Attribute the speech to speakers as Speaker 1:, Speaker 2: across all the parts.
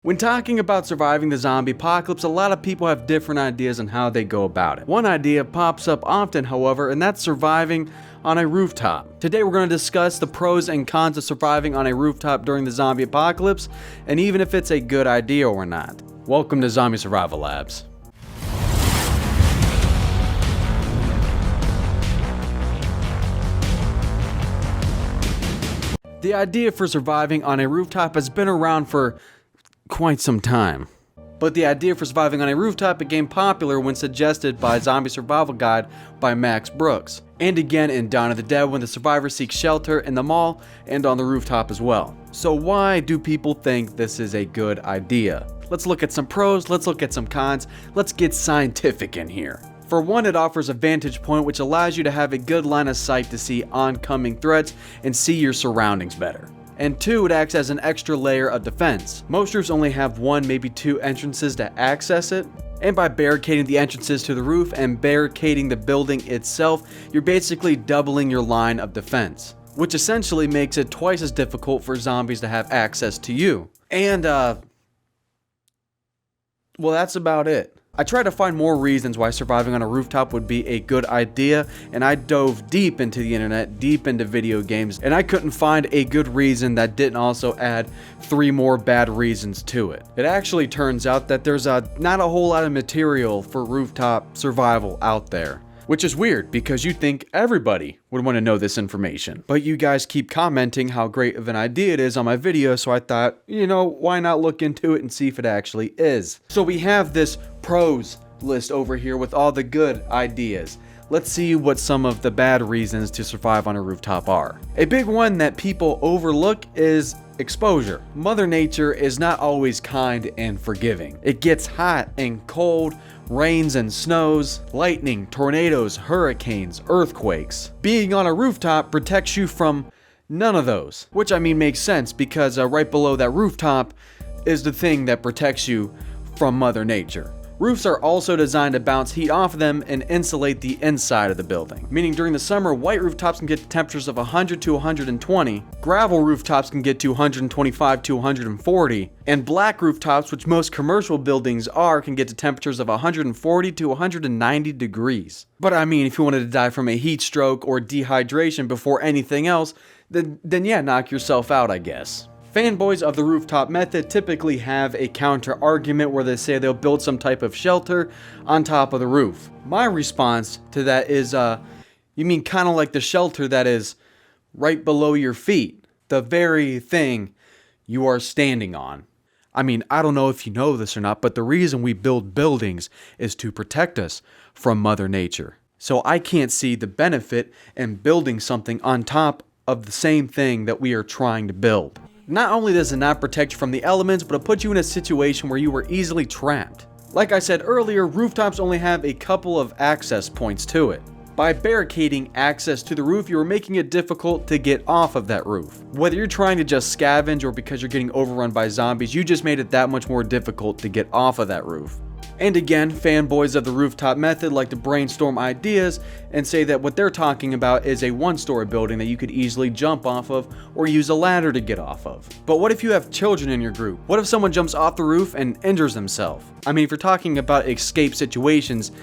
Speaker 1: When talking about surviving the zombie apocalypse, a lot of people have different ideas on how they go about it. One idea pops up often, however, and that's surviving on a rooftop. Today we're going to discuss the pros and cons of surviving on a rooftop during the zombie apocalypse, and even if it's a good idea or not. Welcome to Zombie Survival Labs. The idea for surviving on a rooftop has been around for quite some time. But the idea for surviving on a rooftop became popular when suggested by Zombie Survival Guide by Max Brooks, and again in Dawn of the Dead when the survivor seeks shelter in the mall and on the rooftop as well. So why do people think this is a good idea? Let's look at some pros, let's look at some cons, let's get scientific in here. For one, it offers a vantage point which allows you to have a good line of sight to see oncoming threats and see your surroundings better. And two, it acts as an extra layer of defense. Most roofs only have one, maybe two entrances to access it. And by barricading the entrances to the roof and barricading the building itself, you're basically doubling your line of defense, which essentially makes it twice as difficult for zombies to have access to you. And, well, that's about it. I tried to find more reasons why surviving on a rooftop would be a good idea, and I dove deep into the internet, deep into video games, and I couldn't find a good reason that didn't also add 3 more bad reasons to it. It actually turns out that there's not a whole lot of material for rooftop survival out there. Which is weird, because you'd think everybody would want to know this information. But you guys keep commenting how great of an idea it is on my video, so I thought, you know, why not look into it and see if it actually is. So we have this pros list over here with all the good ideas. Let's see what some of the bad reasons to survive on a rooftop are. A big one that people overlook is exposure. Mother Nature is not always kind and forgiving. It gets hot and cold, rains and snows, lightning, tornadoes, hurricanes, earthquakes. Being on a rooftop protects you from none of those. Which I mean makes sense because right below that rooftop is the thing that protects you from Mother Nature. Roofs are also designed to bounce heat off of them and insulate the inside of the building. Meaning during the summer, white rooftops can get to temperatures of 100 to 120, gravel rooftops can get to 125 to 140, and black rooftops, which most commercial buildings are, can get to temperatures of 140 to 190 degrees. But I mean, if you wanted to die from a heat stroke or dehydration before anything else, then yeah, knock yourself out, I guess. Fanboys of the rooftop method typically have a counter argument where they say they'll build some type of shelter on top of the roof. My response to that is, you mean kind of like the shelter that is right below your feet, the very thing you are standing on. I mean, I don't know if you know this or not, but the reason we build buildings is to protect us from Mother Nature. So I can't see the benefit in building something on top of the same thing that we are trying to build. Not only does it not protect you from the elements, but it puts you in a situation where you were easily trapped. Like I said earlier, rooftops only have a couple of access points to it. By barricading access to the roof, you are making it difficult to get off of that roof. Whether you're trying to just scavenge or because you're getting overrun by zombies, you just made it that much more difficult to get off of that roof. And again, fanboys of the rooftop method like to brainstorm ideas and say that what they're talking about is a one-story building that you could easily jump off of or use a ladder to get off of. But what if you have children in your group? What if someone jumps off the roof and injures themselves? I mean, if you're talking about escape situations,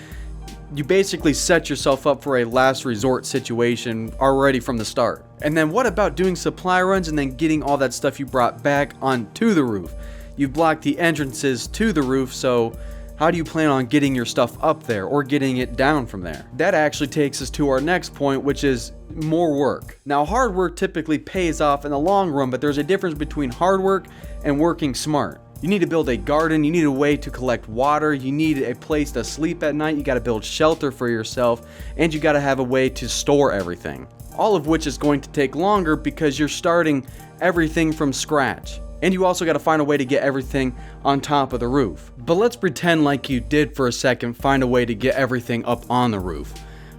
Speaker 1: you basically set yourself up for a last resort situation already from the start. And then what about doing supply runs and then getting all that stuff you brought back onto the roof? You've blocked the entrances to the roof, so how do you plan on getting your stuff up there or getting it down from there? That actually takes us to our next point, which is more work. Now, hard work typically pays off in the long run, but there's a difference between hard work and working smart. You need to build a garden, you need a way to collect water, you need a place to sleep at night, you gotta build shelter for yourself, and you gotta have a way to store everything. All of which is going to take longer because you're starting everything from scratch. And you also got to find a way to get everything on top of the roof. But let's pretend like you did for a second find a way to get everything up on the roof.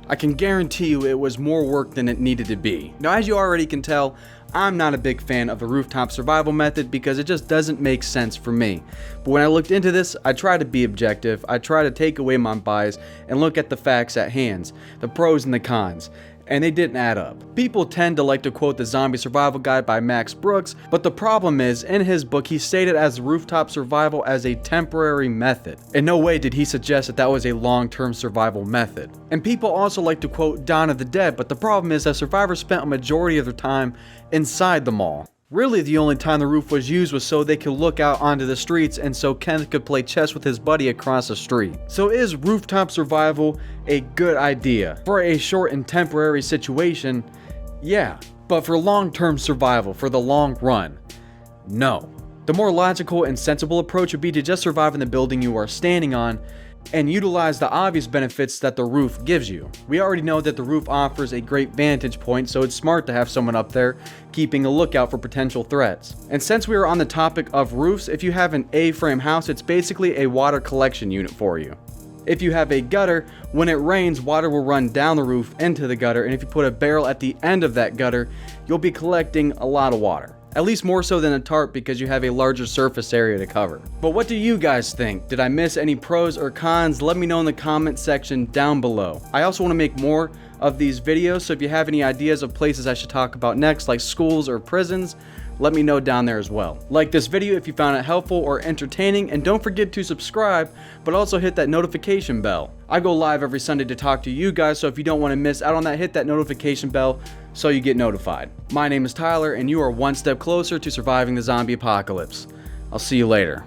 Speaker 1: I can guarantee you it was more work than it needed to be. Now, as you already can tell, I'm not a big fan of the rooftop survival method because it just doesn't make sense for me. But when I looked into this, I tried to be objective. I tried to take away my bias and look at the facts at hand, the pros and the cons. and they didn't add up. People tend to like to quote the Zombie Survival Guide by Max Brooks, but the problem is, in his book he stated as rooftop survival as a temporary method. In no way did he suggest that that was a long-term survival method. And people also like to quote Dawn of the Dead, but the problem is that survivors spent a majority of their time inside the mall. Really, the only time the roof was used was so they could look out onto the streets and so Kenneth could play chess with his buddy across the street. So is rooftop survival a good idea? For a short and temporary situation, yeah. But for long-term survival, for the long run, no. The more logical and sensible approach would be to just survive in the building you are standing on and utilize the obvious benefits that the roof gives you. We already know that the roof offers a great vantage point, so it's smart to have someone up there keeping a lookout for potential threats. And since we are on the topic of roofs, if you have an A-frame house, it's basically a water collection unit for you. If you have a gutter, when it rains, water will run down the roof into the gutter, and if you put a barrel at the end of that gutter, you'll be collecting a lot of water. At least more so than a tarp because you have a larger surface area to cover. But what do you guys think? Did I miss any pros or cons? Let me know in the comment section down below. I also want to make more of these videos, so if you have any ideas of places I should talk about next, like schools or prisons, let me know down there as well. Like this video if you found it helpful or entertaining, and don't forget to subscribe, but also hit that notification bell. I go live every Sunday to talk to you guys, so if you don't want to miss out on that, hit that notification bell so you get notified. My name is Tyler, and you are one step closer to surviving the zombie apocalypse. I'll see you later.